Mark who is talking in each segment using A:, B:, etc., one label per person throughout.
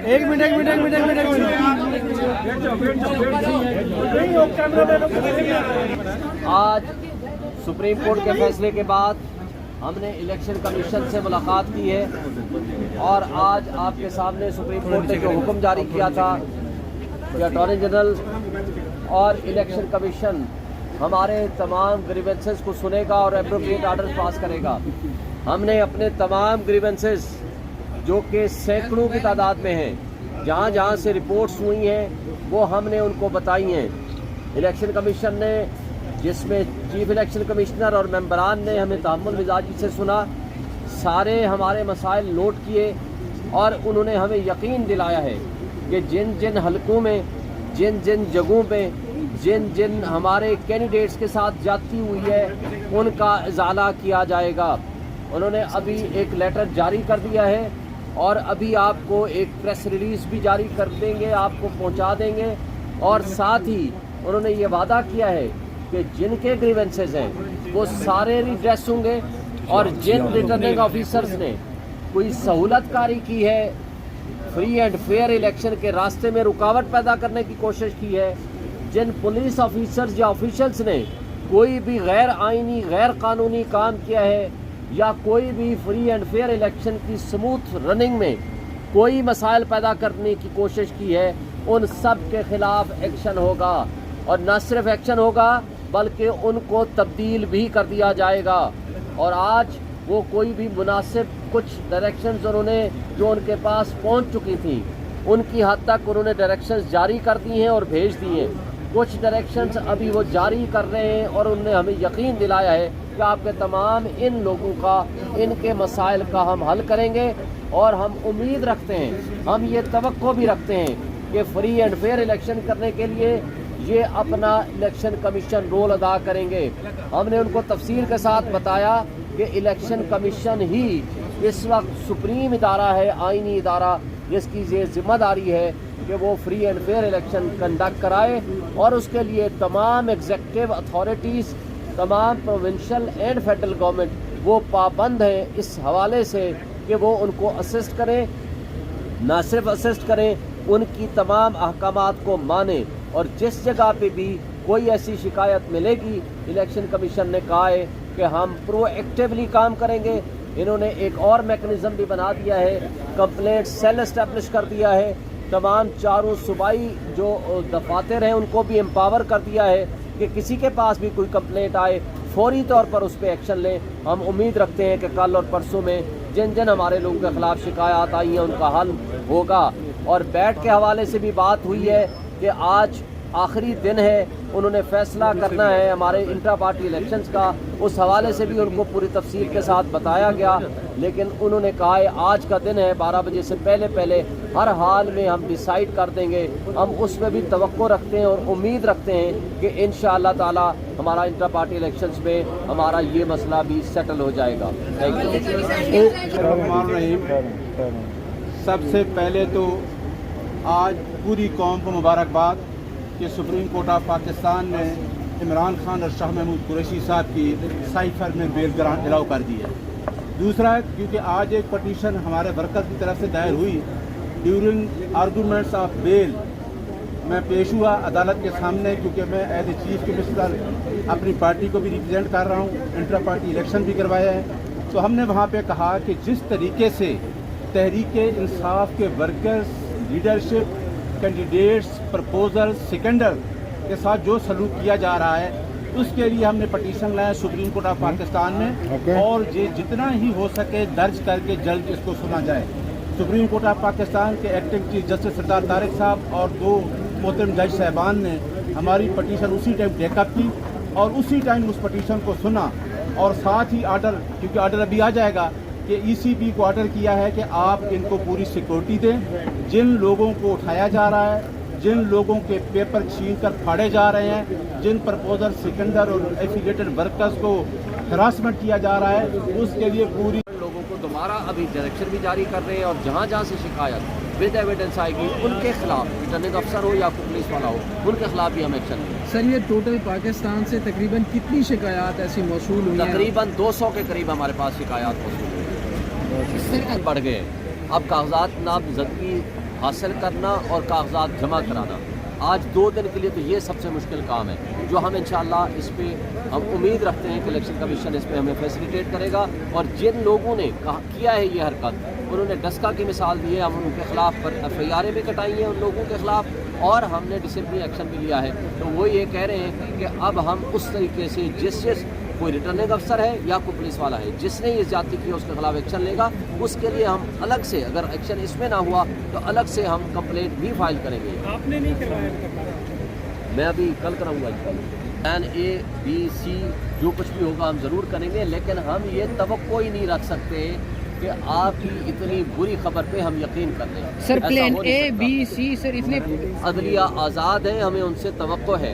A: एक मिनट
B: आज supreme court के फैसले के बाद हमने इलेक्शन कमीशन से मुलाकात की है और आज आपके सामने सुप्रीम कोर्ट ने जो हुक्म जारी किया था कि अटॉर्नी जनरल और इलेक्शन कमीशन हमारे तमाम ग्रीवेंसेस को सुनेगा और एप्रोप्रिएट आर्डर्स पास करेगा। हमने अपने तमाम ग्रीवेंसेस जो कि सैकड़ों की तादाद में हैं, जहाँ जहाँ से रिपोर्ट्स हुई हैं वो हमने उनको बताई हैं। इलेक्शन कमीशन ने, जिसमें चीफ इलेक्शन कमिश्नर और मेंबरान ने हमें तहम्मुल मिजाजी से सुना, सारे हमारे मसाइल नोट किए और उन्होंने हमें यकीन दिलाया है कि जिन जिन हलकों में, जिन जिन जगहों पे, जिन जिन हमारे कैंडिडेट्स के साथ जाती हुई है उनका इजाला किया जाएगा। उन्होंने अभी एक लेटर जारी कर दिया है और अभी आपको एक प्रेस रिलीज़ भी जारी कर देंगे, आपको पहुंचा देंगे। और साथ ही उन्होंने ये वादा किया है कि जिनके ग्रीवेंसेस हैं वो सारे रिड्रेस होंगे और जिन रिटर्निंग ऑफिसर्स ने कोई सहूलतकारी की है, फ्री एंड फेयर इलेक्शन के रास्ते में रुकावट पैदा करने की कोशिश की है, जिन पुलिस ऑफिसर्स या ऑफिशियल्स ने कोई भी गैर आइनी, गैर कानूनी काम किया है या कोई भी फ्री एंड फेयर इलेक्शन की स्मूथ रनिंग में कोई मसाइल पैदा करने की कोशिश की है, उन सब के खिलाफ एक्शन होगा। और न सिर्फ एक्शन होगा बल्कि उनको तब्दील भी कर दिया जाएगा। और आज वो कोई भी मुनासिब कुछ डायरेक्शंस उन्होंने जो उनके पास पहुंच चुकी थी उनकी हद तक उन्होंने डायरेक्शंस जारी कर दी हैं और भेज दिए हैं। कुछ डायरेक्शंस अभी वो जारी कर रहे हैं और उन्होंने हमें यकीन दिलाया है कि आपके तमाम इन लोगों का, इनके मसाइल का हम हल करेंगे। और हम उम्मीद रखते हैं, हम ये तवक्को भी रखते हैं कि फ्री एंड फेयर इलेक्शन करने के लिए ये अपना इलेक्शन कमीशन रोल अदा करेंगे। हमने उनको तफसील के साथ बताया कि इलेक्शन कमीशन ही इस वक्त सुप्रीम इदारा है, आइनी इदारा, जिसकी ये जिम्मेदारी है कि वो free and fair election conduct कराए। और उसके लिए तमाम एग्जीक्यूटिव अथॉरिटीज़, तमाम प्रोविंशियल एंड फेडरल गवर्नमेंट वो पाबंद हैं इस हवाले से कि वो उनको असिस्ट करें, ना सिर्फ असिस्ट करें, उनकी तमाम अहकामात को माने। और जिस जगह पे भी कोई ऐसी शिकायत मिलेगी, इलेक्शन कमीशन ने कहा है कि हम प्रोएक्टिवली काम करेंगे। इन्होंने एक और मैकेनिज़्म भी बना दिया है, कंप्लेंट सेल एस्टेब्लिश कर दिया है, तमाम चारों सूबाई जो दफातर हैं उनको भी एम्पावर कर दिया है कि किसी के पास भी कोई कंप्लेंट आए फौरी तौर पर उस पर एक्शन लें। हम उम्मीद रखते हैं कि कल और परसों में जिन जिन हमारे लोगों के ख़िलाफ़ शिकायत आई हैं उनका हल होगा। और बैट के हवाले से भी बात हुई है कि आज आखिरी दिन है, उन्होंने फैसला करना है हमारे इंट्रा पार्टी इलेक्शंस का, उस हवाले से भी उनको पूरी तफसील के साथ बताया गया। लेकिन उन्होंने कहा है आज का दिन है, 12 बजे से पहले पहले हर हाल में हम डिसाइड कर देंगे। हम उसमें भी तवक्को रखते हैं और उम्मीद रखते हैं कि इंशाअल्लाह ताला हमारा इंट्रा पार्टी इलेक्शंस में हमारा ये मसला भी सेटल हो जाएगा।
C: सबसे पहले तो आज पूरी कौम को मुबारकबाद कि सुप्रीम कोर्ट ऑफ पाकिस्तान ने इमरान खान और शाह महमूद कुरैशी साहब की साइफर में बेल ग्रांट अलाउ कर दी है। दूसरा, क्योंकि आज एक पटिशन हमारे वर्कर्स की तरफ से दायर हुई, ड्यूरिंग आर्गूमेंट्स ऑफ बेल मैं पेश हुआ अदालत के सामने, क्योंकि मैं एज ए चीफ मिनिस्टर अपनी पार्टी को भी रिप्रेजेंट कर रहा हूँ, इंटर पार्टी इलेक्शन भी करवाया है। तो हमने वहाँ पे कहा कि जिस तरीके से तहरीक इंसाफ के वर्कर्स, लीडरशिप, कैंडिडेट्स, प्रपोजल, सिकंडर के साथ जो सलूक किया जा रहा है उसके लिए हमने पटिशन लाया सुप्रीम कोर्ट ऑफ पाकिस्तान में और ये जितना ही हो सके दर्ज करके जल्द इसको सुना जाए। सुप्रीम कोर्ट ऑफ पाकिस्तान के एक्टिंग चीफ जस्टिस सरदार तारिक साहब और 2 मोहतरम जज साहबान ने हमारी पटिशन उसी टाइम टेकअप की और उसी टाइम उस पटिशन को सुना। और साथ ही आर्डर, क्योंकि आर्डर अभी आ जाएगा, कि ECB को ऑर्डर किया है कि आप इनको पूरी सिक्योरिटी दें। जिन लोगों को उठाया जा रहा है, जिन लोगों के पेपर छीन कर फाड़े जा रहे हैं, जिन प्रपोजल, सिकंदर और एफिलिएटेड वर्कर्स को हरासमेंट किया जा रहा है, उसके लिए पूरी
B: लोगों को दोबारा अभी डायरेक्शन भी जारी कर रहे हैं और जहाँ जहाँ से शिकायत विद एविडेंस आएगी उनके खिलाफ, रिटर्निंग अफसर हो या पुलिस वाला हो, उनके खिलाफ भी हम एक्शन लेंगे।
A: सर, ये टोटल पाकिस्तान से तकरीबन कितनी शिकायत ऐसी मौसूल हुई हैं?
B: तकरीबन 200 के करीब हमारे पास शिकायत मौसूल हुई, इससे बढ़ गए। अब कागजात नामजदगी हासिल करना और कागजात जमा कराना, आज 2 दिन के लिए तो ये सबसे मुश्किल काम है, जो हम इंशाअल्लाह इस पे हम उम्मीद रखते हैं कि इलेक्शन कमीशन इस पे हमें फैसिलिटेट करेगा। और जिन लोगों ने किया है ये हरकत, उन्होंने डस्का की मिसाल दी है, हम उनके खिलाफ पर FIR भी कटाई हैं उन लोगों के खिलाफ, और हमने डिसिप्लिन एक्शन भी लिया है। तो वो ये कह रहे हैं कि अब हम उस तरीके से जिस कोई रिटर्निंग अफसर है या कोई पुलिस वाला है जिसने ये ज्यादती की उसके खिलाफ एक्शन लेगा, उसके लिए हम अलग से, अगर एक्शन इसमें ना हुआ तो अलग से हम कंप्लेंट भी फाइल करेंगे।
D: आपने नहीं करवाया?
B: मैं अभी कल कराऊंगा प्लान A, B, C जो कुछ भी होगा हम ज़रूर करेंगे, लेकिन हम ये तवक्को ही नहीं रख सकते कि आपकी इतनी बुरी खबर पे हम यकीन कर लें।
A: सर
B: ऐसा
A: प्लान
B: हो नहीं
A: A,
B: सकता।
A: B, C सर इतने
B: अदलिया आज़ाद है, हमें उनसे तवक्को है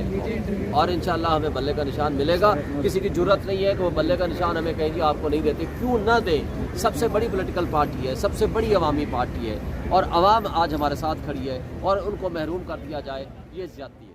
B: और इंशाल्लाह हमें बल्ले का निशान मिलेगा। किसी की जुर्रत नहीं है कि वो बल्ले का निशान हमें कहेगी आपको नहीं देते, क्यों ना दें। सबसे बड़ी पॉलिटिकल पार्टी है, सबसे बड़ी अवामी पार्टी है और अवाम आज हमारे साथ खड़ी है और उनको महरूम कर दिया जाए, ये ज़्यादती है।